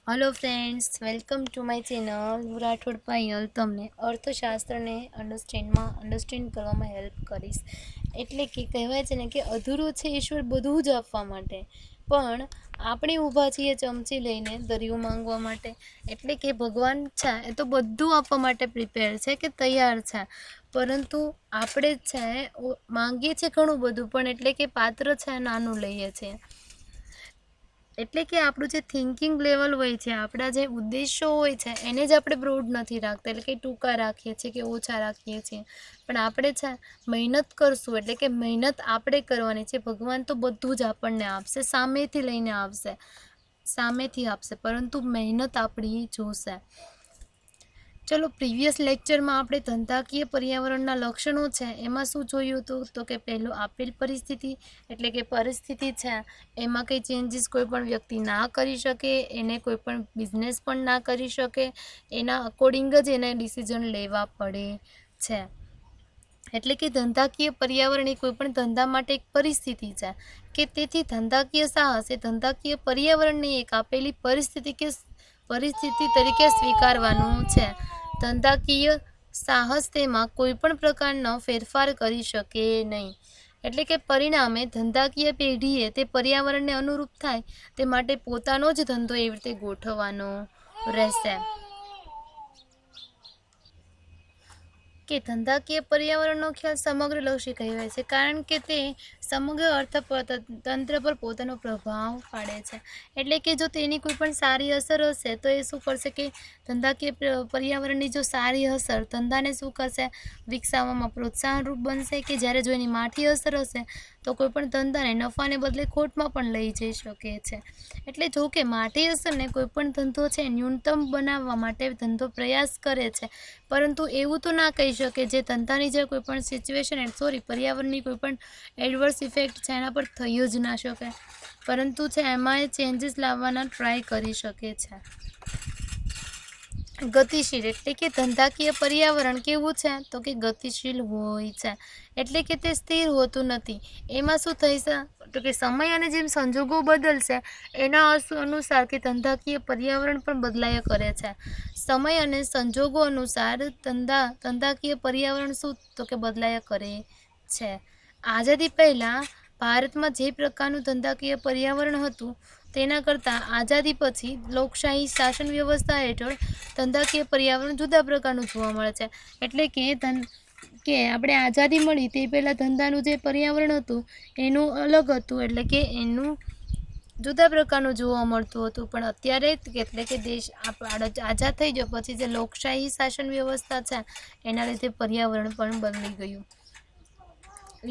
Hello friends, welcome to my channel. હું રાઠોડ પાયલ તમને અર્થશાસ્ત્રને understand કરવામાં હેલ્પ કરીશ। એટલે કે કહેવાય છે ને કે અધૂરું છે ઈશ્વર બધું જ આપવા માટે, પણ આપણે ઊભા છીએ ચમચી લઈને દરિયો માંગવા માટે। એટલે કે ભગવાન છે એ તો બધું આપવા માટે પ્રિપેર છે કે તૈયાર છે, પરંતુ આપણે છે માંગીએ છીએ ઘણું બધું, પણ એટલે કે પાત્ર છે નાનું લઈએ છીએ। એટલે કે આપણું જે થિંકિંગ લેવલ હોય છે, આપણા જે ઉદ્દેશો હોય છે એને જ આપણે બ્રોડ નથી રાખતા, એટલે કે ટૂંકા રાખીએ છીએ કે ઓછા રાખીએ છીએ। પણ આપણે છે મહેનત કરશું, એટલે કે મહેનત આપણે કરવાની છે। ભગવાન તો બધું જ આપણને આપશે, સામેથી લઈને આપશે, પરંતુ મહેનત આપણી જોશે। ચલો, પ્રીવિયસ લેક્ચરમાં આપણે ધંધાકીય પર્યાવરણના લક્ષણો છે એમાં શું જોયું હતું, તો કે પહેલું આપેલ પરિસ્થિતિ, એટલે કે પરિસ્થિતિ છે એમાં કંઈ ચેન્જીસ કોઈ પણ વ્યક્તિ ના કરી શકે, એને કોઈ પણ બિઝનેસ પણ ના કરી શકે, એના અકોર્ડિંગ જ એને ડિસિઝન લેવા પડે છે। એટલે કે ધંધાકીય પર્યાવરણ એ કોઈ પણ ધંધા માટે એક પરિસ્થિતિ છે, કે તેથી ધંધાકીય સાહસ એ ધંધાકીય પર્યાવરણની એક આપેલી પરિસ્થિતિ તરીકે સ્વીકારવાનું છે। ધંધાકીય સાહસ તેમાં કોઈ પણ પ્રકારનો ફેરફાર કરી શકે નહીં, એટલે કે પરિણામે ધંધાકીય પેઢીએ તે પર્યાવરણને અનુરૂપ થાય તે માટે પોતાનો જ ધંધો એવી રીતે ગોઠવવાનો રહેશે। કે ધંધાકીય પર્યાવરણનો ખ્યાલ સમગ્રલક્ષી કહેવાય છે, કારણ કે તે સમગ્ર અર્થતંત્ર પર પોતાનો પ્રભાવ પાડે છે। એટલે કે જો તેની કોઈ પણ સારી અસર હશે તો એ શું કરશે કે ધંધાકીય પર્યાવરણની જો સારી અસર ધંધાને શું કરશે, વિકસાવવામાં પ્રોત્સાહનરૂપ બનશે। કે જ્યારે જો એની માઠી અસર હશે તો કોઈ પણ ધંધાને નફાને બદલે ખોટમાં પણ લઈ જઈ શકે છે। એટલે જો કે માઠી અસરને કોઈ પણ ધંધો છે ન્યૂનતમ બનાવવા માટે ધંધો પ્રયાસ કરે છે, પરંતુ એવું તો ના કહી શકે જે ધંધાની જે કોઈ પણ પર્યાવરણની કોઈ પણ એડવર્સ ઇફેક્ટ છે એના પર થઈ જ ના શકે, પરંતુ છે એમાં એ ચેન્જીસ લાવવાના ટ્રાય કરી શકે છે। ગતિશીલ, એટલે કે ધંધાકીય પર્યાવરણ કેવું છે, તો કે ગતિશીલ હોય છે, એટલે કે તે સ્થિર હોતું નથી। એમાં શું થશે, તો કે સમય અને જેમ સંજોગો બદલશે એના અનુસાર કે ધંધાકીય પર્યાવરણ પણ બદલાયા કરે છે। સમય અને સંજોગો અનુસાર ધંધાકીય પર્યાવરણ શું, તો કે બદલાયા કરે છે। આઝાદી પહેલાં ભારતમાં જે પ્રકારનું ધંધાકીય પર્યાવરણ હતું તેના કરતાં આઝાદી પછી લોકશાહી શાસન વ્યવસ્થા હેઠળ ધંધાકીય પર્યાવરણ જુદા પ્રકારનું જોવા મળે છે। એટલે કે આપણે આઝાદી મળી તે પહેલાં ધંધાનું જે પર્યાવરણ હતું એનું અલગ હતું, એટલે કે એનું જુદા પ્રકારનું જોવા મળતું હતું, પણ અત્યારે એટલે કે દેશ આઝાદ થઈ ગયો પછી જે લોકશાહી શાસન વ્યવસ્થા છે એના લીધે પર્યાવરણ પણ બદલી ગયું।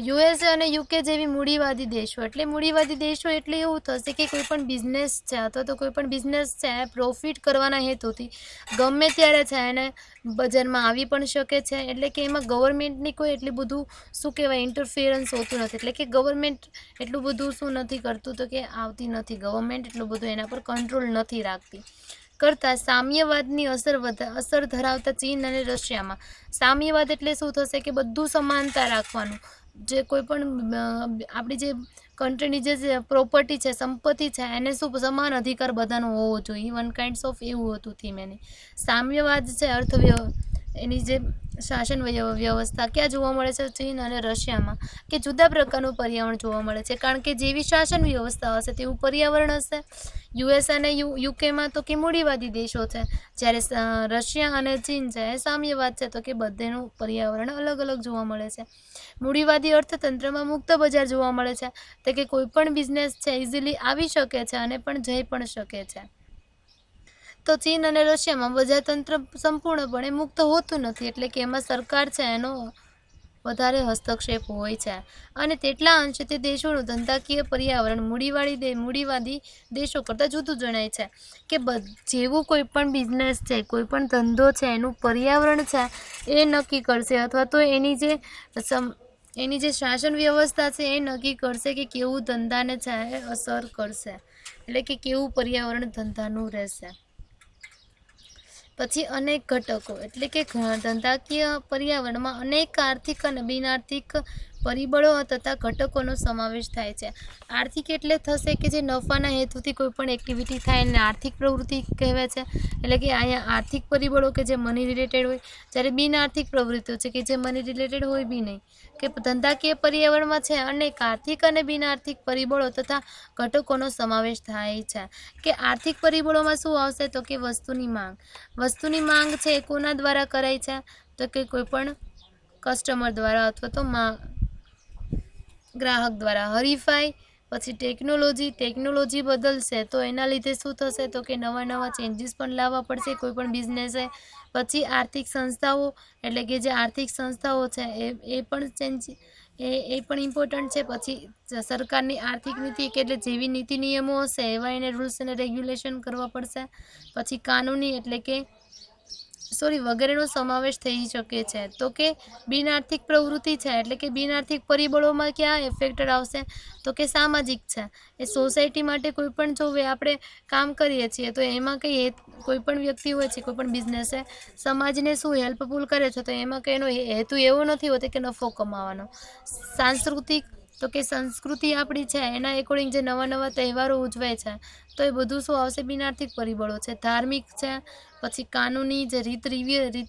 યુએસએ અને યુકે જેવી મૂડીવાદી દેશો, એટલે મૂડીવાદી દેશો એટલે એવું થશે કે કોઈ પણ બિઝનેસ છે અથવા તો કોઈ પણ બિઝનેસ છે પ્રોફિટ કરવાના હેતુથી ગમે ત્યારે છે એને બજારમાં આવી પણ શકે છે। એટલે કે એમાં ગવર્મેન્ટની કોઈ એટલી બધું શું કહેવાય ઇન્ટરફિયરન્સ હોતું નથી, એટલે કે ગવર્મેન્ટ એટલું બધું શું નથી કરતું, તો કે આવતી નથી ગવર્મેન્ટ, એટલું બધું એના પર કંટ્રોલ નથી રાખતી કરતાં સામ્યવાદની અસર ધરાવતા ચીન અને રશિયામાં। સામ્યવાદ એટલે શું થશે કે બધું સમાનતા રાખવાનું, જે કોઈ પણ આપણી જે કન્ટ્રીની જે પ્રોપર્ટી છે સંપત્તિ છે એને શું સમાન અધિકાર બધાનો હોવો જોઈએ, વન કાઇન્ડ્સ ઓફ એવું હતું થીમ એની। સામ્યવાદ છે એની જે શાસન વ્યવસ્થા ક્યાં જોવા મળે છે, ચીન અને રશિયામાં, કે જુદા પ્રકારનું પર્યાવરણ જોવા મળે છે, કારણ કે જેવી શાસન વ્યવસ્થા હશે તેવું પર્યાવરણ હશે। યુએસ અને યુકેમાં તો કે મૂડીવાદી દેશો છે, જ્યારે રશિયા અને ચીન છે એ સામ્યવાદ છે, તો કે બધેનું પર્યાવરણ અલગ અલગ જોવા મળે છે। મૂડીવાદી અર્થતંત્રમાં મુક્ત બજાર જોવા મળે છે, તો કે કોઈ પણ બિઝનેસ છે ઇઝીલી આવી શકે છે અને પણ જઈ પણ શકે છે। તો ચીન અને રશિયામાં બજાર તંત્ર સંપૂર્ણપણે મુક્ત હોતું નથી, એટલે કે એમાં સરકાર છે એનો વધારે હસ્તક્ષેપ હોય છે, અને તેટલા અંશે તે દેશોનું ધંધાકીય પર્યાવરણ મૂડીવાદી દેશો કરતાં જુદું જણાય છે। કે જેવું કોઈ પણ બિઝનેસ છે, કોઈ પણ ધંધો છે એનું પર્યાવરણ છે એ નક્કી કરશે, અથવા તો એની જે શાસન વ્યવસ્થા છે એ નક્કી કરશે કે કેવું ધંધાને છે એ અસર કરશે, એટલે કે કેવું પર્યાવરણ ધંધાનું રહેશે। પછી અનેક ઘટકો, એટલે કે ધંધાકીય પર્યાવરણમાં અનેક આર્થિક અને બિનઆર્થિક પરિબળો તથા ઘટકોનો સમાવેશ થાય છે. આર્થિક એટલે થશે કે જે નફાના હેતુથી કોઈ પણ એક્ટિવિટી થાય એને આર્થિક પ્રવૃત્તિ કહેવાય છે. એટલે કે અહીંયા આર્થિક પરિબળો કે જે મની રિલેટેડ હોય, જ્યારે બિન આર્થિક પ્રવૃત્તિઓ છે કે જે મની રિલેટેડ હોય બી નહીં. કે ધંધાકીય પર્યાવરણમાં છે અનેક આર્થિક અને બિન આર્થિક પરિબળો તથા ઘટકોનો સમાવેશ થાય છે. કે આર્થિક પરિબળોમાં શું આવશે તો કે વસ્તુની માંગ. વસ્તુની માંગ છે એ કોના દ્વારા કરાય છે તો કે કોઈ પણ કસ્ટમર દ્વારા અથવા તો ગ્રાહક દ્વારા. હરીફાઈ, પછી ટેકનોલોજી બદલશે તો એના લીધે શું થશે તો કે નવા ચેન્જીસ પણ લાવવા પડશે કોઈ પણ બિઝનેસે. પછી આર્થિક સંસ્થાઓ, એટલે કે જે આર્થિક સંસ્થાઓ છે એ પણ ઇમ્પોર્ટન્ટ છે. પછી સરકારની આર્થિક નીતિ કે એટલે જેવી નીતિ નિયમો હશે એવા એને રૂલ્સ અને રેગ્યુલેશન કરવા પડશે. પછી કાનૂની એટલે કે વગેરેનો સમાવેશ થઈ શકે છે. તો કે બિન આર્થિક પ્રવૃત્તિ છે એટલે કે બિન આર્થિક પરિબળોમાં ક્યાં એફેક્ટેડ આવશે તો કે સામાજિક છે. એ સોસાયટી માટે કોઈ પણ જો આપણે કામ કરીએ છીએ તો એમાં કોઈ પણ વ્યક્તિ હોય છે, કોઈ પણ બિઝનેસ સમાજને શું હેલ્પફુલ કરે છે તો એમાં કંઈ એનો હેતુ એવો નથી હોતો કે નફો કમાવાનો. સાંસ્કૃતિક, તો કે સંસ્કૃતિ આપણી છે એના એકોર્ડિંગ જે નવા તહેવારો ઉજવાય છે તો એ બધું શું આવશે બિન આર્થિક પરિબળો છે. ધાર્મિક છે, પછી કાનૂની જે રીત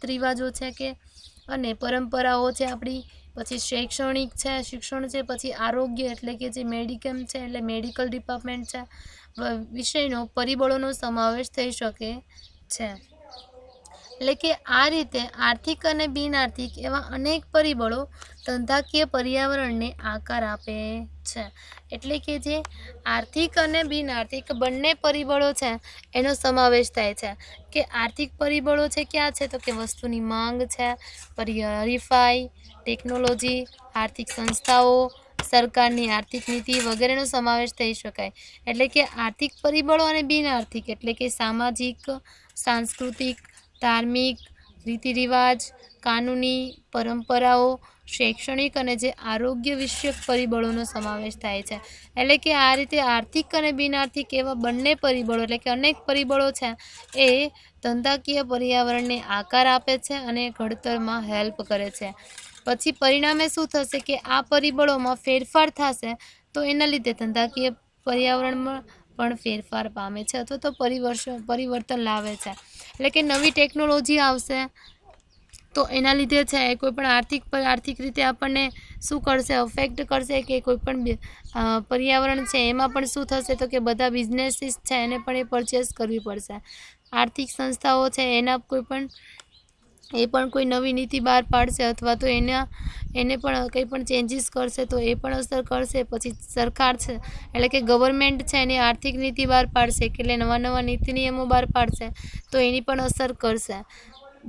રિવાજો છે કે અને પરંપરાઓ છે આપણી. પછી શૈક્ષણિક છે, શિક્ષણ છે. પછી આરોગ્ય એટલે કે જે મેડિકલ છે એટલે મેડિકલ ડિપાર્ટમેન્ટ છે વિષયનો પરિબળોનો સમાવેશ થઈ શકે છે. એટલે કે આ રીતે આર્થિક અને બિન આર્થિક એવા અનેક પરિબળો ધંધાકીય પર્યાવરણને આકાર આપે છે. એટલે કે જે આર્થિક અને બિન આર્થિક બંને પરિબળો છે એનો સમાવેશ થાય છે. કે આર્થિક પરિબળો છે ક્યાં છે તો કે વસ્તુની માંગ છે, હરીફાઈ, ટેકનોલોજી, આર્થિક સંસ્થાઓ, સરકારની આર્થિક નીતિ વગેરેનો સમાવેશ થઈ શકાય. એટલે કે આર્થિક પરિબળો અને બિન આર્થિક એટલે કે સામાજિક, સાંસ્કૃતિક, ધાર્મિક, રીતિ રિવાજ, કાનૂની, પરંપરાઓ, શૈક્ષણિક અને જે આરોગ્ય વિષયક પરિબળોનો સમાવેશ થાય છે. એટલે કે આ રીતે આર્થિક અને બિન આર્થિક એવા બંને પરિબળો એટલે કે અનેક પરિબળો છે એ ધંધાકીય પર્યાવરણને આકાર આપે છે અને ઘડતરમાં હેલ્પ કરે છે. પછી પરિણામે શું થશે કે આ પરિબળોમાં ફેરફાર થશે તો એના લીધે ધંધાકીય પર્યાવરણમાં પણ ફેરફાર પામે છે અથવા તો પરિવર્તન લાવે છે. એટલે કે નવી ટેકનોલોજી આવશે તો એના લીધે છે કોઈ પણ આર્થિક રીતે આપણને શું કરશે, અફેક્ટ કરશે. કે કોઈ પણ પર્યાવરણ છે એમાં પણ શું થશે તો કે બધા બિઝનેસીસ છે એને પણ એ પરચેસ કરવી પડશે. આર્થિક સંસ્થાઓ છે એ પણ કોઈ નવી નીતિ બહાર પાડશે અથવા તો એને પણ કંઈ પણ ચેન્જીસ કરશે તો એ પણ અસર કરશે. પછી સરકાર છે એટલે કે ગવર્મેન્ટ છે એની આર્થિક નીતિ બહાર પાડશે કે એટલે નવા નીતિ નિયમો બહાર પાડશે તો એની પણ અસર કરશે.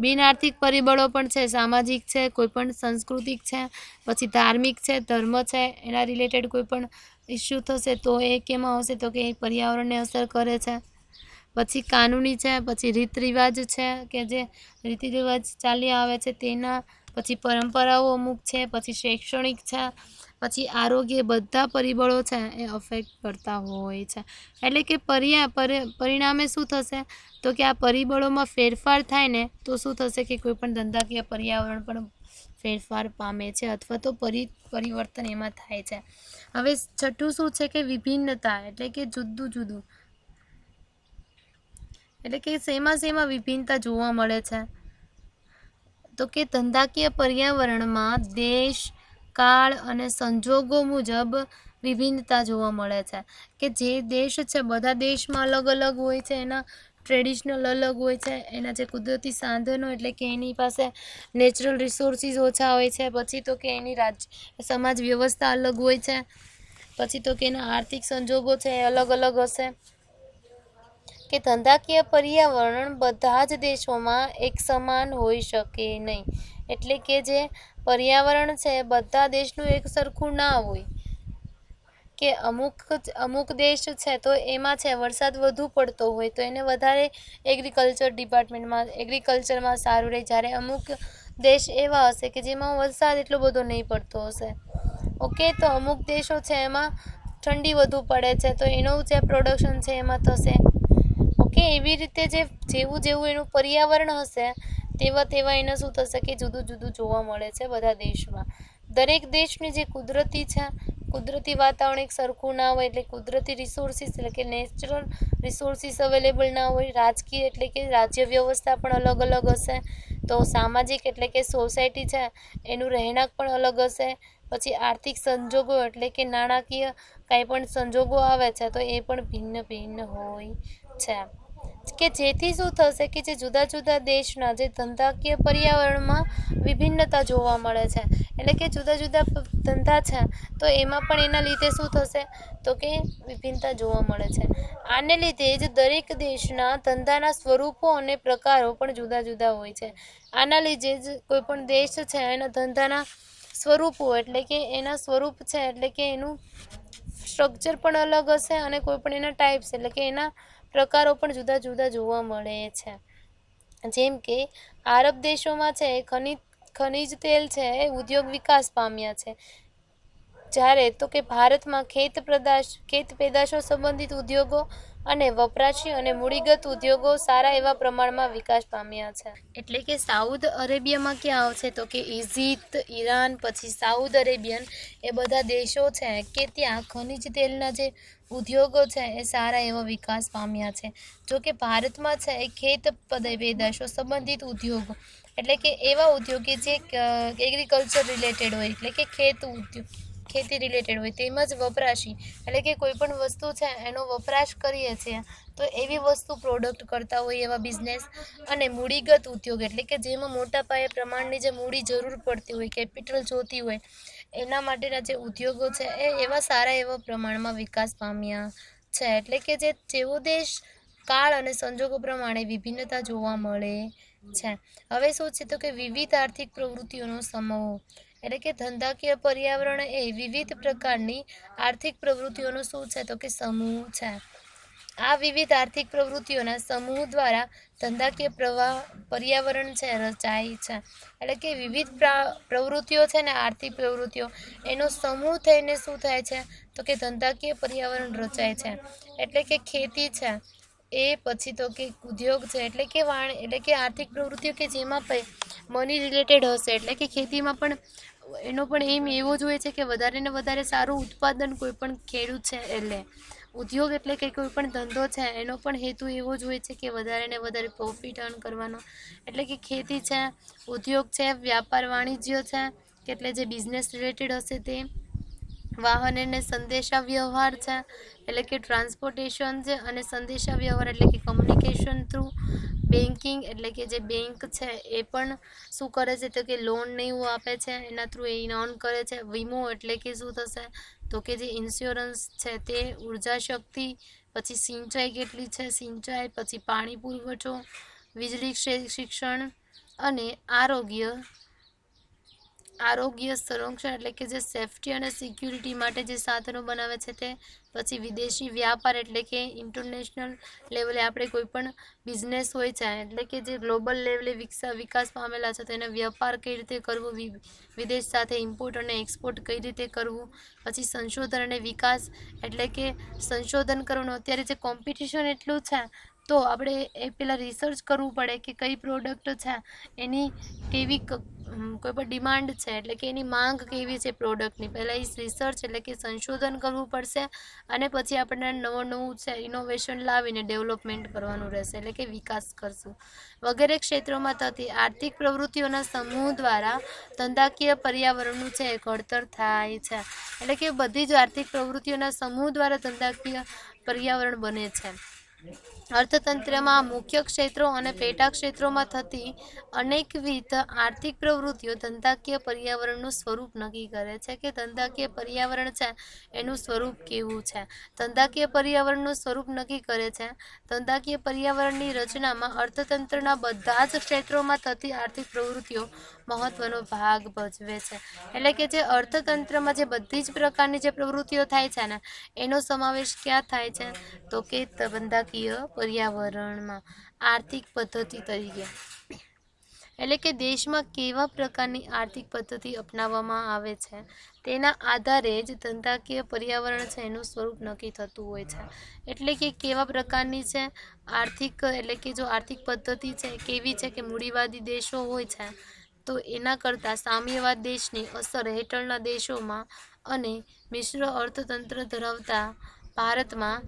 બિન આર્થિક પરિબળો પણ છે, સામાજિક છે, કોઈ પણ સાંસ્કૃતિક છે, પછી ધાર્મિક છે, ધર્મ છે, એના રિલેટેડ કોઈ પણ ઇસ્યુ થશે તો એ કેમાં આવશે તો કે પર્યાવરણને અસર કરે છે. પછી કાનૂની છે, પછી રીત રિવાજ છે કે જે રીતિ રિવાજ ચાલી આવે છે તેના, પછી પરંપરાઓ અમુક છે, પછી શૈક્ષણિક છે, પછી આરોગ્ય, બધા પરિબળો છે એ અફેક્ટ કરતા હોય છે. એટલે કે પરિણામે શું થશે તો કે આ પરિબળોમાં ફેરફાર થાય ને તો શું થશે કે કોઈ પણ ધંધાકીય પર્યાવરણ પણ ફેરફાર પામે છે અથવા તો પરિવર્તન એમાં થાય છે. હવે છઠ્ઠું શું છે કે વિભિન્નતા એટલે કે જુદું. એટલે કે શેમાં વિભિન્નતા જોવા મળે છે તો કે ધંધાકીય પર્યાવરણમાં દેશ, કાળ અને સંજોગો મુજબ વિભિન્નતા જોવા મળે છે. કે જે દેશ છે બધા દેશમાં અલગ અલગ હોય છે, એના ટ્રેડિશનલ અલગ હોય છે, એના જે કુદરતી સાધનો એટલે કે એની પાસે નેચરલ રિસોર્સિસ ઓછા હોય છે. પછી તો કે એની સમાજ વ્યવસ્થા અલગ હોય છે. પછી તો કે એના આર્થિક સંજોગો છે એ અલગ હશે. કે ધંધાકીય પર્યાવરણ બધા જ દેશોમાં એક સમાન હોઈ શકે નહીં. એટલે કે જે પર્યાવરણ છે બધા દેશનું એક સરખું ના હોય. કે અમુક દેશ છે તો એમાં છે વરસાદ વધુ પડતો હોય તો એને વધારે એગ્રીકલ્ચરમાં સારું રહે. જ્યારે અમુક દેશ એવા હશે કે જેમાં વરસાદ એટલો બધો નહીં પડતો હશે. ઓકે, તો અમુક દેશો છે એમાં ઠંડી વધુ પડે છે તો એનું જે પ્રોડક્શન છે એમાં થશે. ઓકે, એવી રીતે જેવું એનું પર્યાવરણ હશે તેવા એના શું થશે કે જુદું જોવા મળે છે બધા દેશમાં. દરેક દેશની જે કુદરતી વાતાવરણ એક સરખું ના હોય, એટલે કુદરતી રિસોર્સિસ એટલે કે નેચરલ રિસોર્સિસ અવેલેબલ ના હોય. રાજકીય એટલે કે રાજ્ય વ્યવસ્થા પણ અલગ અલગ હશે. તો સામાજિક એટલે કે સોસાયટી છે એનું રહેણાંક પણ અલગ હશે. પછી આર્થિક સંજોગો એટલે કે નાણાકીય કાંઈ પણ સંજોગો આવે છે તો એ પણ ભિન્ન ભિન્ન હોય છે. કે જેથી શું થશે કે જે જુદા જુદા દેશના જે ધંધાકીય પર્યાવરણમાં વિભિન્નતા જોવા મળે છે. એટલે કે જુદા જુદા ધંધા છે તો એમાં પણ એના લીધે શું થશે તો કે વિભિન્નતા જોવા મળે છે. આને લીધે જ દરેક દેશના ધંધાના સ્વરૂપો અને પ્રકારો પણ જુદા જુદા હોય છે. આના લીધે જ કોઈ પણ દેશ છે એના ધંધાના સ્વરૂપો એટલે કે એના સ્વરૂપ છે એટલે કે એનું સ્ટ્રક્ચર પણ અલગ હશે અને કોઈ પણ એના ટાઈપ્સ એટલે કે એના પ્રકારો પણ જુદા જુદા જોવા મળે છે. જેમ કે આરબ દેશોમાં છે ખનિજ તેલ છે એ ઉદ્યોગ વિકાસ પામ્યા છે. જ્યારે તો કે ભારતમાં ખેત પેદાશો સંબંધિત ઉદ્યોગો અને વપરાશી અને મૂડીગત ઉદ્યોગો સારા એવા પ્રમાણમાં વિકાસ પામ્યા છે. એટલે કે સાઉથ અરેબિયામાં ક્યાં આવશે તો કે ઇજિપ્ત, ઈરાન, પછી સાઉથ અરેબિયન એ બધા દેશો છે કે ત્યાં ખનિજ તેલના જે ઉદ્યોગો છે એ સારા એવા વિકાસ પામ્યા છે. જો કે ભારતમાં છે એ ખેત પેદાશો સંબંધિત ઉદ્યોગો એટલે કે એવા ઉદ્યોગ કે જે એગ્રીકલ્ચર રિલેટેડ હોય એટલે કે ખેતી રિલેટેડ હોય, તેમજ વપરાશી એટલે કે કોઈ પણ વસ્તુ છે એનો વપરાશ કરીએ છીએ તો એવી વસ્તુ પ્રોડક્ટ કરતા હોય એવા બિઝનેસ. અને મૂડીગત ઉદ્યોગ એટલે કે જેમાં મોટા પાયે પ્રમાણની જે મૂડી જરૂર પડતી હોય, કેપિટલ જોતી હોય, એના માટેના જે ઉદ્યોગો છે એ એવા સારા એવા પ્રમાણમાં વિકાસ પામ્યા છે. એટલે કે જેવો દેશ કાળ અને સંજોગો પ્રમાણે વિભિન્નતા જોવા મળે છે. હવે શું છે તો કે વિવિધ આર્થિક પ્રવૃત્તિઓનો સમૂહ એટલે કે ધંધાકીય પર્યાવરણ એ વિવિધ પ્રકારની આર્થિક પ્રવૃત્તિઓનો શું છે તો કે સમૂહ છે. આ વિવિધ આર્થિક પ્રવૃત્તિઓના સમૂહ દ્વારા ધંધાકીય પર્યાવરણ છે રચાય છે. એટલે કે વિવિધ પ્રવૃત્તિઓ છે ને આર્થિક પ્રવૃત્તિઓ એનો સમૂહ થઈને શું થાય છે તો કે ધંધાકીય પર્યાવરણ રચાય છે. એટલે કે ખેતી છે એ પછી તો કે ઉદ્યોગ છે એટલે કે આર્થિક પ્રવૃત્તિઓ કે જેમાં મની રિલેટેડ હશે. એટલે કે ખેતીમાં પણ એનો પણ એમ એવો જ હોય છે કે વધારે ને વધારે સારું ઉત્પાદન કોઈ પણ ખેડૂત છે એટલે ઉદ્યોગ એટલે કે કોઈ પણ ધંધો છે એનો પણ હેતુ એવો જ હોય છે કે વધારે ને વધારે પ્રોફિટ અર્ન કરવાનો. એટલે કે ખેતી છે, ઉદ્યોગ છે, વ્યાપાર વાણિજ્ય છે કે એટલે જે બિઝનેસ રિલેટેડ હશે તે, વાહન અને સંદેશા વ્યવહાર છે એટલે કે ટ્રાન્સપોર્ટેશન છે, અને સંદેશા વ્યવહાર એટલે કે કમ્યુનિકેશન થ્રુ, બેન્કિંગ એટલે કે જે બેંક છે એ પણ શું કરે છે તો કે લોન ને એવું આપે છે, એના થ્રુ એ અર્ન કરે છે. વીમો એટલે કે શું થશે તો કે જે ઇન્સ્યોરન્સ છે તે, ઉર્જા શક્તિ, પછી સિંચાઈ કેટલી છે સિંચાઈ, પછી પાણી પુરવઠો, વીજળી, શિક્ષણ અને આરોગ્ય સંરક્ષણ એટલે કે જે સેફ્ટી અને સિક્યુરિટી માટે જે સાધનો બનાવે છે તે, પછી વિદેશી વ્યાપાર એટલે કે ઇન્ટરનેશનલ લેવલે આપણે કોઈ પણ બિઝનેસ હોય છે એટલે કે જે ગ્લોબલ લેવલે વિકાસ પામેલા છે તો એને વ્યાપાર કઈ રીતે કરવો, વિદેશ સાથે ઇમ્પોર્ટ અને એક્સપોર્ટ કઈ રીતે કરવું. પછી સંશોધન અને વિકાસ એટલે કે સંશોધન કરવાનું, અત્યારે જે કોમ્પિટિશન એટલું છે તો આપણે એ પહેલાં રિસર્ચ કરવું પડે કે કઈ પ્રોડક્ટ છે એની કેવી કોઈ પણ ડિમાન્ડ છે એટલે કે એની માંગ કેવી છે પ્રોડક્ટની, પહેલાં એ રિસર્ચ એટલે કે સંશોધન કરવું પડશે. અને પછી આપણને નવું છે ઇનોવેશન લાવીને ડેવલપમેન્ટ કરવાનું રહેશે એટલે કે વિકાસ કરશું. વગેરે ક્ષેત્રોમાં થતી આર્થિક પ્રવૃત્તિઓના સમૂહ દ્વારા ધંધાકીય પર્યાવરણનું છે ઘડતર થાય છે. એટલે કે બધી જ આર્થિક પ્રવૃત્તિઓના સમૂહ દ્વારા ધંધાકીય પર્યાવરણ બને છે. અર્થતંત્રમાં મુખ્ય ક્ષેત્રો અને પેટા ક્ષેત્રોમાં થતી અનેકવિધ આર્થિક પ્રવૃત્તિઓ ધંધાકીય પર્યાવરણનું સ્વરૂપ નક્કી કરે છે કે ધંધાકીય પર્યાવરણ છે એનું સ્વરૂપ કેવું છે. ધંધાકીય પર્યાવરણનું સ્વરૂપ નક્કી કરે છે. ધંધાકીય પર્યાવરણની રચનામાં અર્થતંત્રના બધા જ ક્ષેત્રોમાં થતી આર્થિક પ્રવૃત્તિઓ મહત્વનો ભાગ ભજવે છે. એટલે કે જે અર્થતંત્રમાં જે બધી જ પ્રકારની જે પ્રવૃત્તિઓ થાય છે ને એનો સમાવેશ ક્યાં થાય છે તો કે ધંધાકીય પર્યાવરણમાં આર્થિક પદ્ધતિ તરીકે. એટલે કે દેશમાં કેવા પ્રકારની આર્થિક પદ્ધતિ અપનાવવામાં આવે છે તેના આધારે જ ધંધાકીય પર્યાવરણ છે એનું સ્વરૂપ નક્કી થતું હોય છે. એટલે કે કેવા પ્રકારની છે આર્થિક એટલે કે જો આર્થિક પદ્ધતિ છે કેવી છે કે મૂડીવાદી દેશો હોય છે તો એના કરતાં સામ્યવાદ દેશની અસર હેઠળના દેશોમાં અને મિશ્ર અર્થતંત્ર ધરાવતા ભારતમાં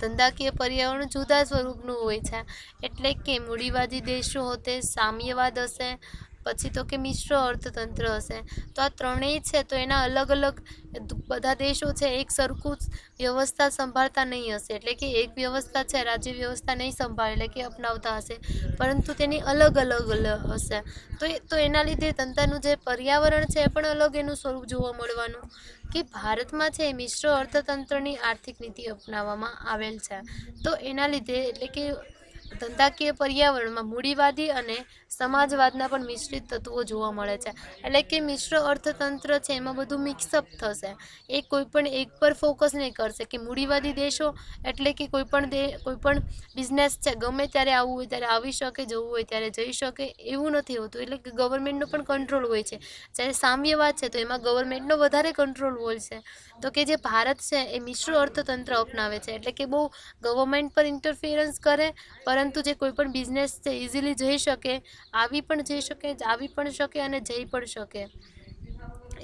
ધંધાકીય પર્યાવરણ જુદા સ્વરૂપનું હોય છે. એટલે કે મૂડીવાદી દેશો હોતે સામ્યવાદ હશે, પછી તો કે મિશ્ર અર્થતંત્ર હશે. તો આ ત્રણેય છે તો એના અલગ અલગ બધા દેશો છે એક સરખું જ વ્યવસ્થા સંભાળતા નહીં હશે. એટલે કે એક વ્યવસ્થા છે રાજ્ય વ્યવસ્થા નહીં સંભાળે એટલે કે અપનાવતા હશે, પરંતુ તેની અલગ અલગ હશે. તો એના લીધે ધંધાનું જે પર્યાવરણ છે એ પણ અલગ એનું સ્વરૂપ જોવા મળવાનું. કે ભારતમાં છે મિશ્ર અર્થતંત્રની આર્થિક નીતિ અપનાવવામાં આવેલ છે. તો એના લીધે એટલે કે ધંધાકીય પર્યાવરણમાં મૂડીવાદી અને સમાજવાદના પણ મિશ્રિત તત્વો જોવા મળે છે. એટલે કે મિશ્ર અર્થતંત્ર છે એમાં બધું મિક્સઅપ થશે. એ કોઈ પણ એક પર ફોકસ નહીં કરશે. કે મૂડીવાદી દેશો એટલે કે કોઈ પણ બિઝનેસ છે ગમે ત્યારે આવવું હોય ત્યારે આવી શકે, જવું હોય ત્યારે જઈ શકે, એવું નથી હોતું. એટલે કે ગવર્મેન્ટનો પણ કંટ્રોલ હોય છે. જ્યારે સામ્યવાદ છે તો એમાં ગવર્મેન્ટનો વધારે કંટ્રોલ હોય છે. તો કે જે ભારત છે એ મિશ્ર અર્થતંત્ર અપનાવે છે. એટલે કે બહુ ગવર્મેન્ટ પર ઇન્ટરફિયરન્સ કરે, પરંતુ જે કોઈ પણ બિઝનેસ છે ઇઝીલી જઈ શકે, આવી પણ શકે અને જઈ પણ શકે.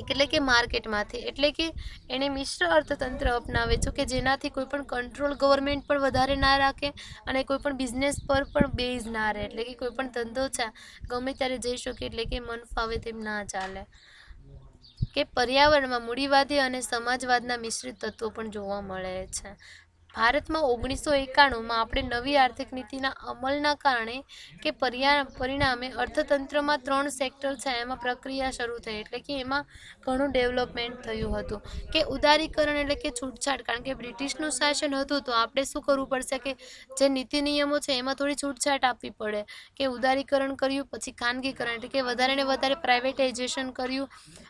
એટલે કે માર્કેટમાંથી. એટલે કે એને મિશ્ર અર્થતંત્ર અપનાવે છે કે જેનાથી કોઈ પણ કંટ્રોલ ગવર્મેન્ટ પર વધારે ના રાખે અને કોઈ પણ બિઝનેસ પર પણ બેઝ ના રહે. એટલે કે કોઈ પણ ધંધો છે ગમે ત્યારે જઈ શકે, એટલે કે મન ફાવે તેમ ના ચાલે. કે પર્યાવરણમાં મૂડીવાદી અને સમાજવાદના મિશ્રિત તત્વો પણ જોવા મળે છે. ભારતમાં 1991માં આપણે નવી આર્થિક નીતિના અમલના કારણે કે પરિણામે અર્થતંત્રમાં 3 સેક્ટર છે એમાં પ્રક્રિયા શરૂ થઈ. એટલે કે એમાં ઘણું ડેવલપમેન્ટ થયું હતું. કે ઉદારીકરણ એટલે કે છૂટછાટ, કારણ કે બ્રિટિશનું શાસન હતું તો આપણે શું કરવું પડશે કે જે નીતિ નિયમો છે એમાં થોડી છૂટછાટ આપવી પડે. કે ઉદારીકરણ કર્યું, પછી ખાનગીકરણ એટલે કે વધારે ને વધારે પ્રાઇવેટાઇઝેશન કર્યું,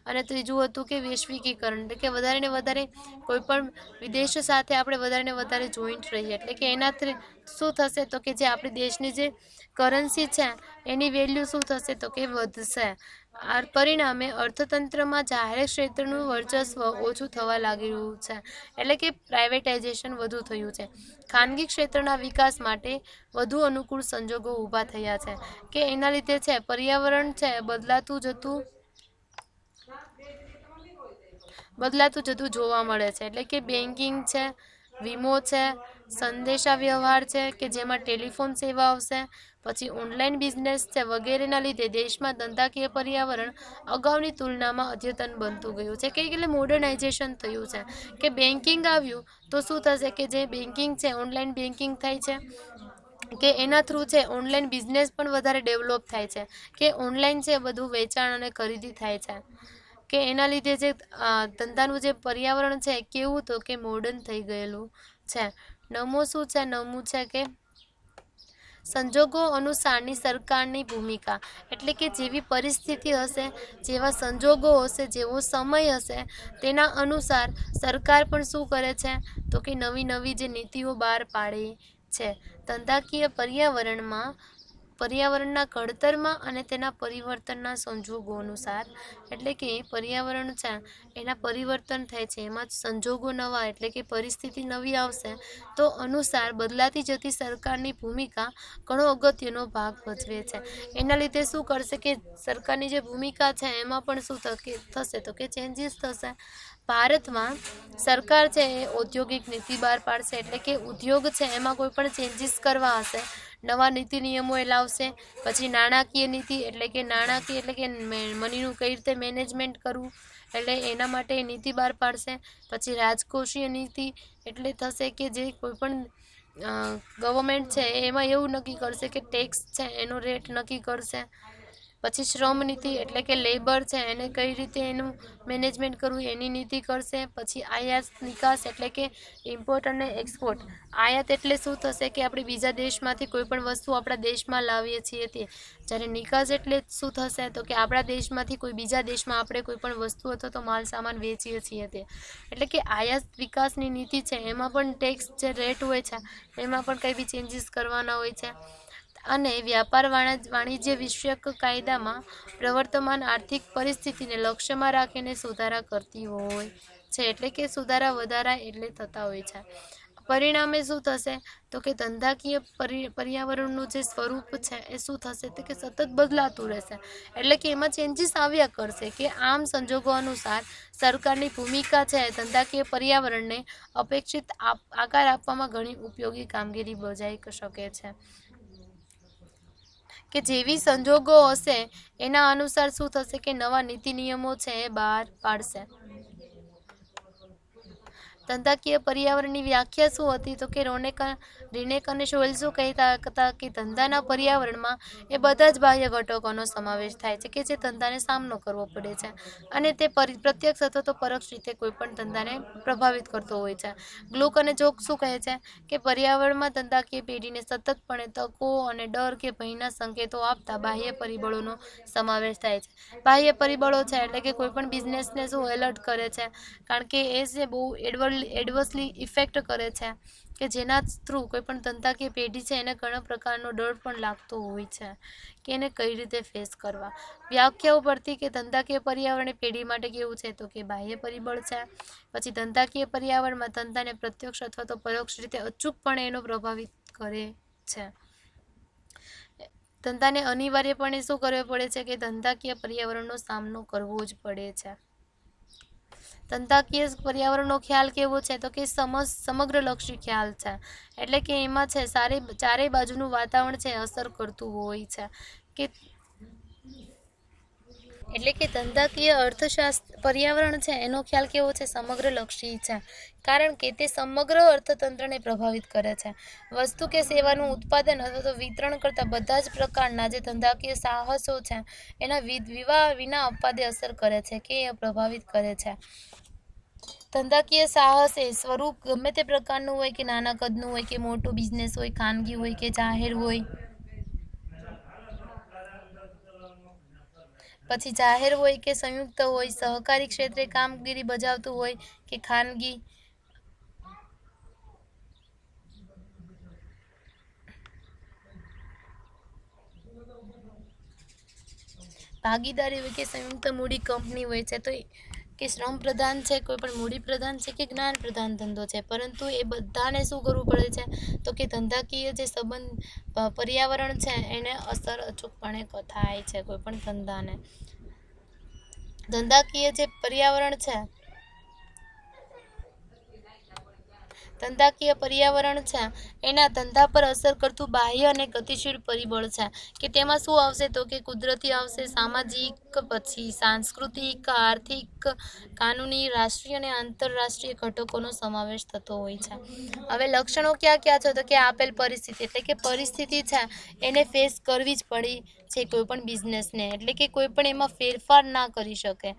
અને ત્રીજું હતું કે વૈશ્વિકીકરણ એટલે કે વધારે ને વધારે કોઈ પણ વિદેશ સાથે આપણે વધારે ને વધારે જોઈન્ટ રહીએ. એટલે કે એનાથી શું થશે તો કે જે આપણી દેશની જે કરન્સી છે એની વેલ્યુ શું થશે તો કે વધશે. આ પરિણામે અર્થતંત્રમાં જાહેર ક્ષેત્રનું વર્ચસ્વ ઓછું થવા લાગ્યું છે. એટલે કે પ્રાઇવેટાઇઝેશન વધુ થયું છે. ખાનગી ક્ષેત્રના વિકાસ માટે વધુ અનુકૂળ સંજોગો ઊભા થયા છે. કે એના લીધે છે પર્યાવરણ છે બદલાતું જતું જોવા મળે છે. એટલે કે બેન્કિંગ છે, વીમો છે, સંદેશા વ્યવહાર છે કે જેમાં ટેલિફોન સેવા આવશે, પછી ઓનલાઈન બિઝનેસ છે વગેરેના લીધે દેશમાં ધંધાકીય પર્યાવરણ અગાઉની તુલનામાં અદ્યતન બનતું ગયું છે. કે એટલે મોડર્નાઇઝેશન થયું છે. કે બેન્કિંગ આવ્યું તો શું થશે કે જે બેન્કિંગ છે ઓનલાઈન બેન્કિંગ થાય છે, કે એના થ્રુ છે ઓનલાઈન બિઝનેસ પણ વધારે ડેવલપ થાય છે. કે ઓનલાઈન છે બધું વેચાણ અને ખરીદી થાય છે. કે એના લીધે જે ધંધાનું જે પર્યાવરણ છે કેવું તો કે મોડર્ન થઈ ગયેલું છે. નવમું છે કે સંજોગો અનુસારની સરકારની ભૂમિકા. એટલે કે જેવી પરિસ્થિતિ હશે, જેવા સંજોગો હશે, જેવો સમય હશે, તેના અનુસાર સરકાર પણ શું કરે છે તો કે નવી જે નીતિઓ બહાર પાડે છે. ધંધાકીય પર્યાવરણના ઘડતરમાં અને તેના પરિવર્તનના સંજોગો અનુસાર. એટલે કે પર્યાવરણ છે એના પરિવર્તન થાય છે, એમાં સંજોગો નવા એટલે કે પરિસ્થિતિ નવી આવશે તો અનુસાર બદલાતી જતી સરકારની ભૂમિકા ઘણો અગત્યનો ભાગ ભજવે છે. એના લીધે શું કરશે કે સરકારની જે ભૂમિકા છે એમાં પણ શું થશે તો કે ચેન્જીસ થશે. ભારતમાં સરકાર છે એ ઔદ્યોગિક નીતિ બહાર પાડશે. એટલે કે ઉદ્યોગ છે એમાં કોઈ પણ ચેન્જીસ કરવા હશે, નવા નીતિ નિયમો એ લાવશે. પછી નાણાકીય નીતિ એટલે કે મનીનું કઈ રીતે મેનેજમેન્ટ કરવું એટલે એના માટે નીતિ બહાર પાડશે. પછી રાજકોષીય નીતિ એટલે થશે કે જે કોઈ પણ ગવર્મેન્ટ છે એમાં એવું નક્કી કરશે કે ટેક્સ છે એનો રેટ નક્કી કરશે. પછી શ્રમ નીતિ એટલે કે લેબર છે એને કઈ રીતે એનું મેનેજમેન્ટ કરવું એની નીતિ કરશે. પછી આયાત નિકાસ એટલે કે ઇમ્પોર્ટ અને એક્સપોર્ટ. આયાત એટલે શું થશે કે આપણે બીજા દેશમાંથી કોઈ પણ વસ્તુ આપણા દેશમાં લાવીએ છીએ તે. જ્યારે નિકાસ એટલે શું થશે તો કે આપણા દેશમાંથી કોઈ બીજા દેશમાં આપણે કોઈ પણ વસ્તુ અથવા તો માલ સામાન વેચીએ છીએ તે. એટલે કે આયાત વિકાસની નીતિ છે એમાં પણ ટેક્સ જે રેટ હોય છે એમાં પણ કંઈ બી ચેન્જીસ કરવાના હોય છે. અને વ્યાપાર વાણિજ્ય વિષયક કાયદામાં પ્રવર્તમાન આર્થિક પરિસ્થિતિને લક્ષ્યમાં રાખીને સુધારા કરતી હોય છે. એટલે કે સુધારા વધારા એટલે થતા હોય છે. પરિણામે શું થશે તો કે ધંધાકીય પર્યાવરણનું જે સ્વરૂપ છે એ શું થશે તો કે સતત બદલાતું રહેશે, એટલે કે એમાં ચેન્જીસ આવ્યા કરશે કે આમ સંજોગો અનુસાર સરકારની ભૂમિકા છે ધંધાકીય પર્યાવરણને અપેક્ષિત આકાર આપવામાં ઘણી ઉપયોગી કામગીરી બજાવી શકે છે કે જેવી સંજોગો હશે એના અનુસાર શું થશે કે નવા નીતિ નિયમો છે એ બહાર પાડશે. ધંધાકીય પર્યાવરણની વ્યાખ્યા શું હતી તો કે રિનેક અને શોવેલ શું કહેતા હતા કે ધંધાના પર્યાવરણમાં એ બધા જ બાહ્ય ઘટકોનો સમાવેશ થાય છે કે જે ધંધાને સામનો કરવો પડે છે અને તે પ્રત્યક્ષ અથવા તો પરોક્ષ રીતે કોઈ પણ ધંધાને પ્રભાવિત કરતો હોય છે. ગ્લુક અને જોક શું કહે છે કે પર્યાવરણમાં ધંધાકીય પેઢીને સતતપણે તકો અને ડર કે ભયના સંકેતો આપતા બાહ્ય પરિબળોનો સમાવેશ થાય છે. બાહ્ય પરિબળો છે એટલે કે કોઈ પણ બિઝનેસને શું એલર્ટ કરે છે, કારણ કે એ જે બહુ એડવર્સલી ઇફેક્ટ કરે છે કે જેના થ્રુ કોઈ પણ ધંધાકીય પેઢી છે એને ઘણા પ્રકારનો ડર પણ લાગતો હોય છે કે એને કઈ રીતે ફેસ કરવા. વ્યાખ્યાઓ પરથી કે ધંધાકીય પર્યાવરણ પેઢી માટે કેવું છે તો કે બાહ્ય પરિબળ છે. પછી ધંધાકીય પર્યાવરણમાં ધંધાને પ્રત્યક્ષ અથવા તો પરોક્ષ રીતે અચૂકપણે એનો પ્રભાવિત કરે છે. ધંધાને અનિવાર્યપણે શું કરવું પડે છે કે ધંધાકીય પર્યાવરણનો સામનો કરવો જ પડે છે. ધંધાકીય પર્યાવરણનો ખ્યાલ કેવો છે તો કે સમગ્ર લક્ષી ખ્યાલ છે, એટલે કે એમાં છે ચારેય બાજુનું વાતાવરણ છે અસર કરતું હોય છે કે એટલે કે ધંધાકીય અર્થશાસ્ત્ર પર્યાવરણ છે એનો ખ્યાલ કેવો છે સમગ્ર લક્ષી છે, કારણ કે તે સમગ્ર અર્થતંત્રને પ્રભાવિત કરે છે. વસ્તુ કે સેવાનું ઉત્પાદન અથવા તો વિતરણ કરતા બધા જ પ્રકારના જે ધંધાકીય સાહસો છે એના વિના અપવાદે અસર કરે છે કે પ્રભાવિત કરે છે. ધંધાકીય સાહસ એ સ્વરૂપ ગમે તે પ્રકારનું હોય કે નાના કદનું હોય કે મોટું બિઝનેસ હોય, ખાનગી હોય કે જાહેર હોય, પછી જાહેર હોય કે સંયુક્ત હોય, સહકારી ક્ષેત્રે કામગીરી બજાવતું હોય કે ખાનગી, ભાગીદારી હોય કે સંયુક્ત મૂડી કંપની હોય છે, તો કે શ્રમ પ્રધાન છે, કોઈ પણ મૂડી પ્રધાન છે કે જ્ઞાન પ્રધાન ધંધો છે, પરંતુ એ બધાને શું કરવું પડે છે તો કે ધંધાકીય જે પર્યાવરણ છે એને અસર અચૂકપણે થાય છે. કોઈ પણ ધંધાને ધંધાકીય જે પર્યાવરણ છે એના ધંધા પર અસર કરતું બાહ્ય અને ગતિશીલ પરિબળ છે કે તેમાં શું આવશે તો કે કુદરતી આવશે, સામાજિક, પછી સાંસ્કૃતિક, આર્થિક, કાનૂની, રાષ્ટ્રીય અને આંતરરાષ્ટ્રીય ઘટકોનો સમાવેશ થતો હોય છે. હવે લક્ષણો ક્યાં ક્યાં છે તો કે આપેલ પરિસ્થિતિ એટલે કે પરિસ્થિતિ છે એને ફેસ કરવી જ પડી છે કોઈ પણ બિઝનેસને, એટલે કે કોઈ પણ એમાં ફેરફાર ના કરી શકે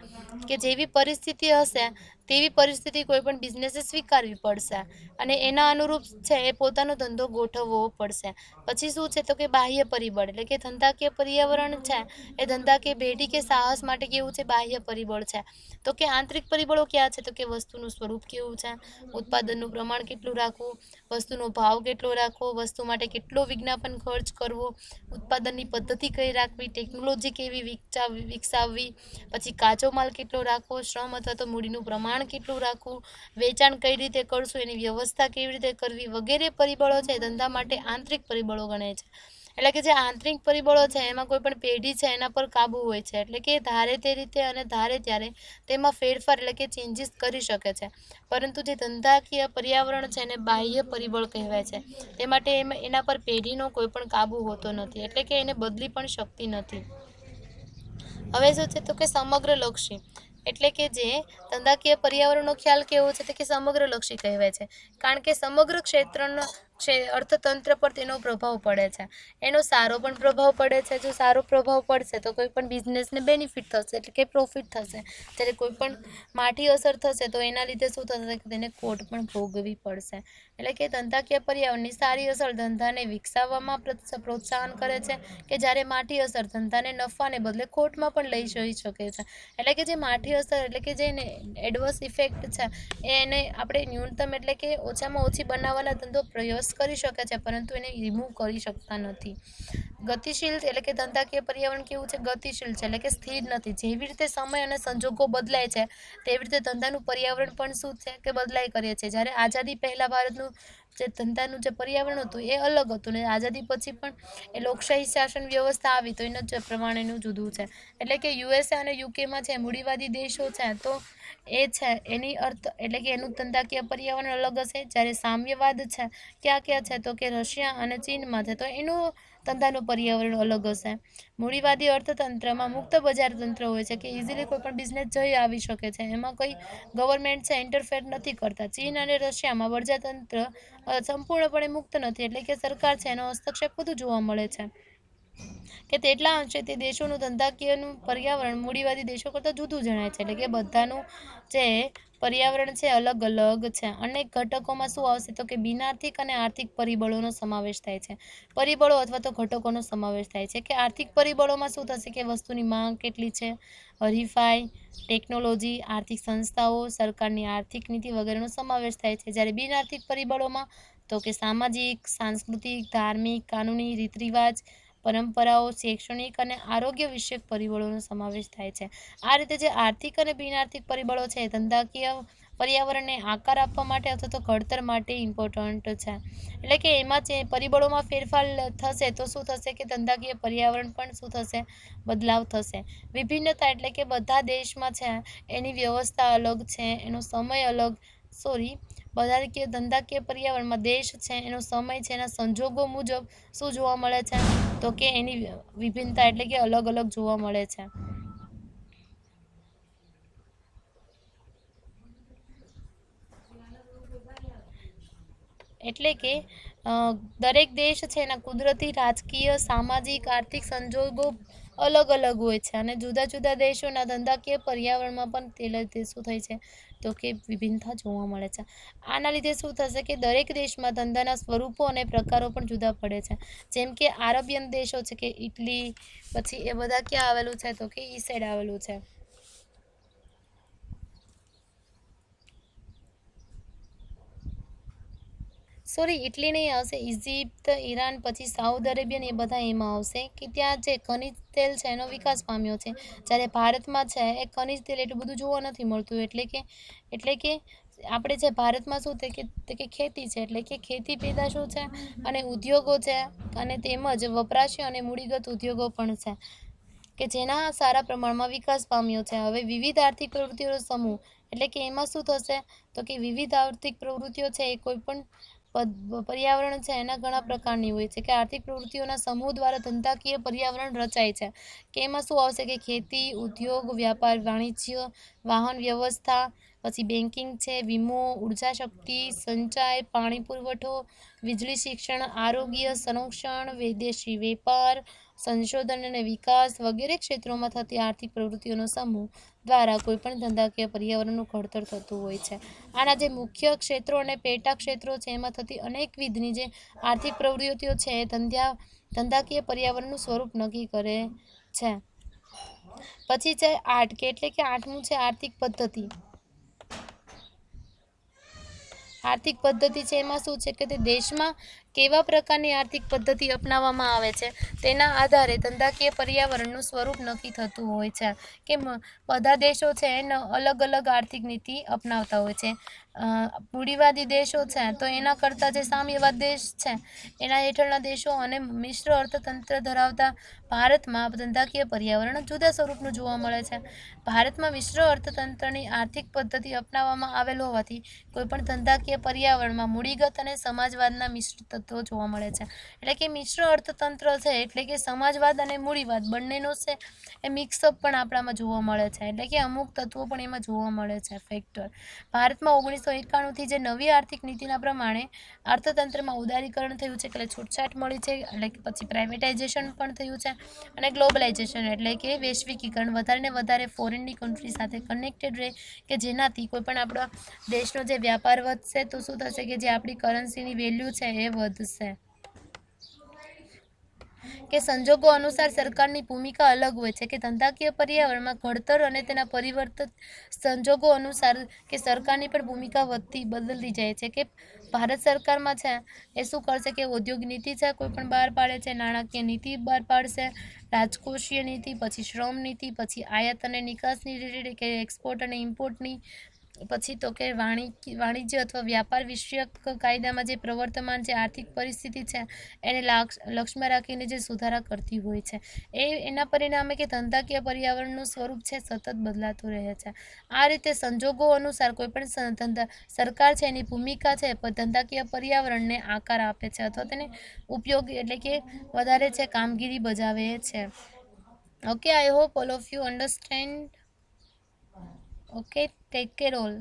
કે જેવી પરિસ્થિતિ હશે તેવી પરિસ્થિતિ કોઈ પણ બિઝનેસે સ્વીકારવી પડશે અને એના અનુરૂપ છે એ પોતાનો ધંધો ગોઠવવો પડશે. પછી શું છે તો કે બાહ્ય પરિબળ એટલે કે ધંધાકીય પર્યાવરણ છે એ ધંધાકીય પેઢી કે સાહસ માટે કેવું છે બાહ્ય પરિબળ છે. તો કે આંતરિક પરિબળો ક્યાં છે તો કે વસ્તુનું સ્વરૂપ કેવું છે, ઉત્પાદનનું પ્રમાણ કેટલું રાખવું, વસ્તુનો ભાવ કેટલો રાખવો, વસ્તુ માટે કેટલો વિજ્ઞાપન ખર્ચ કરવો, ઉત્પાદનની પદ્ધતિ કઈ રાખવી, ટેકનોલોજી કેવી વિકસાવવી, પછી કાચો માલ કેટલો રાખવો, શ્રમ અથવા તો મૂડીનું પ્રમાણ કેટલું રાખવું, વેચાણ કઈ રીતે કરશું, એની વ્યવસ્થા કેવી રીતે કરવી વગેરે પરિબળો છે ધંધા માટે આંતરિક પરિબળો ગણાય છે. એટલે કે જે આંતરિક પરિબળો છે એમાં કોઈ પણ પેઢી છે એના પર કાબુ હોય છે, એટલે કે ધારે તે રીતે અને ધારે ત્યારે તેમાં ફેરફાર એટલે કે ચેન્જીસ કરી શકે છે. પરંતુ જે ધંધાકીય પર્યાવરણ છે એને બાહ્ય પરિબળ કહેવાય છે, તે માટે એના પર પેઢીનો કોઈ પણ કાબુ હોતો નથી, એટલે કે એને બદલી પણ શકતી નથી. હવે શું છે તો કે સમગ્ર લક્ષી એટલે કે જે ધંધાકીય પર્યાવરણનો ખ્યાલ કેવો છે તો કે સમગ્ર લક્ષી કહેવાય છે, કારણ કે સમગ્ર ક્ષેત્રનો અર્થતંત્ર પર તેનો પ્રભાવ પડે છે. એનો સારો પણ પ્રભાવ પડે છે, જો સારો પ્રભાવ પડશે તો કોઈ પણ બિઝનેસને બેનિફિટ થશે એટલે કે પ્રોફિટ થશે, જ્યારે કોઈ પણ માઠી અસર થશે તો એના લીધે શું થશે કે તેને ખોટ પણ ભોગવવી પડશે. એટલે કે ધંધાકીય પર્યાવરણની સારી અસર ધંધાને વિકસાવવામાં પ્રોત્સાહન કરે છે કે જ્યારે માઠી અસર ધંધાને નફાને બદલે ખોટમાં પણ લઈ જઈ શકે છે. એટલે કે જે માઠી અસર એટલે કે જે એડવર્સ ઇફેક્ટ છે એને આપણે ન્યૂનતમ એટલે કે ઓછામાં ઓછી બનાવવાના ધંધો યસ કરી શકે છે, પરંતુ એને રિમૂવ કરી શકતા નથી. ગતિશીલ એટલે કે ધંધાકીય પર્યાવરણ કેવું છે? ગતિશીલ છે, એટલે કે સ્થિર નથી. જેવી રીતે સમય અને સંજોગો બદલાય છે તેવી રીતે ધંધાનું પર્યાવરણ પણ શું છે કે બદલાય કરે છે. જ્યારે આઝાદી પહેલાં ભારતનું જે ધંધાનું જે પર્યાવરણ હતું એ અલગ હતું, ને આઝાદી પછી પણ એ લોકશાહી શાસન વ્યવસ્થા આવી તો એના જ પ્રમાણેનું જુદું છે. એટલે કે યુએસએ અને યુકેમાં છે મૂડીવાદી દેશો છે તો એ છે એની અર્થ એટલે કે એનું ધંધાકીય પર્યાવરણ અલગ હશે. જ્યારે સામ્યવાદ છે ક્યાં છે તો કે રશિયા અને ચીનમાં છે તો એનું ધંધાનું પર્યાવરણ અલગ હશે. મૂડીવાદી અર્થતંત્રમાં મુક્ત બજાર તંત્ર હોય છે કે ઇઝીલી કોઈ પણ બિઝનેસ જઈ આવી શકે છે, એમાં કોઈ ગવર્મેન્ટ છે ઇન્ટરફેર નથી કરતા. ચીન અને રશિયામાં બજારતંત્ર સંપૂર્ણપણે મુક્ત નથી, એટલે કે સરકાર છે એનો હસ્તક્ષેપ બધું જોવા મળે છે કે તેટલા અંશે તે દેશોનું ધંધાકીયનું પર્યાવરણ મૂડીવાદી દેશો કરતાં જુદું જણાય છે. એટલે કે બધાનું જે પર્યાવરણ છે અલગ અલગ છે. અનેક ઘટકોમાં શું આવશે તો કે બિનઆર્થિક અને આર્થિક પરિબળોનો સમાવેશ થાય છે. પરિબળો અથવા તો ઘટકોનો સમાવેશ થાય છે કે આર્થિક પરિબળોમાં શું થશે કે વસ્તુની માંગ કેટલી છે, હરીફાઈ, ટેકનોલોજી, આર્થિક સંસ્થાઓ, સરકારની આર્થિક નીતિ વગેરેનો સમાવેશ થાય છે. જ્યારે બિનઆર્થિક પરિબળોમાં તો કે સામાજિક, સાંસ્કૃતિક, ધાર્મિક, કાનૂની, રીત રિવાજ, પરંપરાઓ, શૈક્ષણિક અને આરોગ્ય વિષયક પરિબળોનો સમાવેશ થાય છે. આ રીતે જે આર્થિક અને બિનઆર્થિક પરિબળો છે ધંધાકીય પર્યાવરણને આકાર આપવા માટે અથવા તો ઘડતર માટે ઇમ્પોર્ટન્ટ છે. એટલે કે એમાં જે પરિબળોમાં ફેરફાર થશે તો શું થશે કે ધંધાકીય પર્યાવરણ પણ શું થશે? બદલાવ થશે. વિભિન્નતા એટલે કે બધા દેશમાં છે એની વ્યવસ્થા અલગ છે, એનો સમય અલગ બધા ધંધાકીય પર્યાવરણમાં દેશ છે એનો સમય છે એના સંજોગો મુજબ શું જોવા મળે છે તો કે એની વિભિન્નતા એટલે કે અલગ અલગ જોવા મળે છે. એટલે કે દરેક દેશ છે એના કુદરતી, રાજકીય, સામાજિક, આર્થિક સંજોગો અલગ અલગ હોય છે અને જુદા જુદા દેશોના ધંધાકીય પર્યાવરણમાં પણ તે શું થાય છે તો કે વિભિન્નતા જોવા મળે છે. આના લીધે શું થશે કે દરેક દેશમાં ધંધાના સ્વરૂપો અને પ્રકારો પણ જુદા પડે છે. જેમ કે આરબિયન દેશો છે કે ઇટલી, પછી એ બધા ક્યાં આવેલું છે તો કે ઈ સાઈડ આવેલું છે. ઇટલી નહીં આવશે, ઇજિપ્ત, ઈરાન, પછી સાઉથ અરેબિયન એ બધા એમાં આવશે કે ત્યાં જે ખનિજ તેલ છે એનો વિકાસ પામ્યો છે. જ્યારે ભારતમાં છે એ ખનિજ તેલ એટલું બધું જોવા નથી મળતું. એટલે કે આપણે જે ભારતમાં શું કે ખેતી છે, એટલે કે ખેતી પેદાશો છે અને ઉદ્યોગો છે અને તેમજ વપરાશી અને મૂડીગત ઉદ્યોગો પણ છે કે જેના સારા પ્રમાણમાં વિકાસ પામ્યો છે. હવે વિવિધ આર્થિક પ્રવૃત્તિઓનો સમૂહ એટલે કે એમાં શું થશે તો કે વિવિધ આર્થિક પ્રવૃત્તિઓ છે એ કોઈ પણ પર્યાવરણ છે એના ઘણા પ્રકારની હોય છે કે આર્થિક પ્રવૃત્તિઓના સમૂહ દ્વારા ધંધાકીય પર્યાવરણ રચાય છે કે એમાં શું આવશે કે ખેતી, ઉદ્યોગ, વ્યાપાર, વાણિજ્ય, વાહન વ્યવસ્થા, પછી બેન્કિંગ છે, વીમો, ઉર્જા શક્તિ, સંચાય, પાણી પુરવઠો, વીજળી, શિક્ષણ, આરોગ્ય, સંરક્ષણ, વિદેશી વેપાર, સંશોધન અને વિકાસ વગેરે ક્ષેત્રોમાં થતી આર્થિક પ્રવૃત્તિઓનો સમૂહ દ્વારા કોઈપણ ધંધાકીય પર્યાવરણનું ઘડતર થતું હોય છે. આના જે મુખ્ય ક્ષેત્રો અને પેટા ક્ષેત્રો છે એમાં થતી અનેકવિધની જે આર્થિક પ્રવૃત્તિઓ છે એ ધંધાકીય પર્યાવરણનું સ્વરૂપ નક્કી કરે છે. પછી છે આઠ કે એટલે કે આઠમું છે આર્થિક પદ્ધતિ. આર્થિક પદ્ધતિ છે એમાં શું છે કે તે દેશમાં કેવા પ્રકારની આર્થિક પદ્ધતિ અપનાવવામાં આવે છે તેના આધારે ધંધાકીય પર્યાવરણનું સ્વરૂપ નક્કી થતું હોય છે કે બધા દેશો છે એને અલગ અલગ આર્થિક નીતિ અપનાવતા હોય છે. મૂડીવાદી દેશો છે તો એના કરતાં જે સામ્યવાદ દેશ છે એના હેઠળના દેશો અને મિશ્ર અર્થતંત્ર ધરાવતા ભારતમાં ધંધાકીય પર્યાવરણ જુદા સ્વરૂપનું જોવા મળે છે. ભારતમાં મિશ્ર અર્થતંત્રની આર્થિક પદ્ધતિ અપનાવવામાં આવેલ હોવાથી કોઈપણ ધંધાકીય પર્યાવરણમાં મૂડીગત અને સમાજવાદના મિશ્ર તત્વો જોવા મળે છે. એટલે કે મિશ્ર અર્થતંત્ર છે એટલે કે સમાજવાદ અને મૂડીવાદ બંનેનો છે એ મિક્સઅપ પણ આપણામાં જોવા મળે છે. એટલે કે અમુક તત્વો પણ એમાં જોવા મળે છે ફેક્ટર. ભારતમાં 1991થી જે નવી આર્થિક નીતિના પ્રમાણે અર્થતંત્રમાં ઉદારીકરણ થયું છે એટલે છૂટછાટ મળી છે, એટલે કે પછી પ્રાઇવેટાઇઝેશન પણ થયું છે અને ગ્લોબલાઇઝેશન એટલે કે વૈશ્વિકીકરણ વધારે ને વધારે ફોરેનની કન્ટ્રી સાથે કનેક્ટેડ રહે કે જેનાથી કોઈપણ આપણા દેશનો જે વ્યાપાર વધશે તો શું થશે કે જે આપણી કરન્સીની વેલ્યુ છે એ વધશે. કે સંજોગો અનુસાર સરકારની ભૂમિકા અલગ હોય છે, કે ધંધાકીય પર્યાવરણમાં ઘડતર અને તેના પરિવર્તિત સંજોગો અનુસાર કે સરકારની પણ ભૂમિકા બદલતી જાય છે. કે ભારત સરકારમાં છે એ શું કરશે કે ઉદ્યોગ નીતિ છે કોઈ પણ બહાર પાડે છે, નાણાકીય નીતિ બહાર પાડશે, રાજકોષીય નીતિ, પછી શ્રમ નીતિ, પછી આયાત અને નિકાસની રિલેટેડ કે એક્સપોર્ટ અને ઇમ્પોર્ટની, પછી તો કે વાણિજ્ય અથવા વ્યાપાર વિષયક કાયદામાં જે પ્રવર્તમાન જે આર્થિક પરિસ્થિતિ છે એને લક્ષ્યમાં રાખીને જે સુધારા કરતી હોય છે. એના પરિણામે કે ધંધાકીય પર્યાવરણનું સ્વરૂપ છે સતત બદલાતું રહે છે. આ રીતે સંજોગો અનુસાર કોઈ પણ સરકાર છે એની ભૂમિકા છે ધંધાકીય પર્યાવરણને આકાર આપે છે અથવા તેને ઉપયોગી એટલે કે વધારે છે કામગીરી બજાવે છે. Okay, I hope all of you understand. Okay, take care all.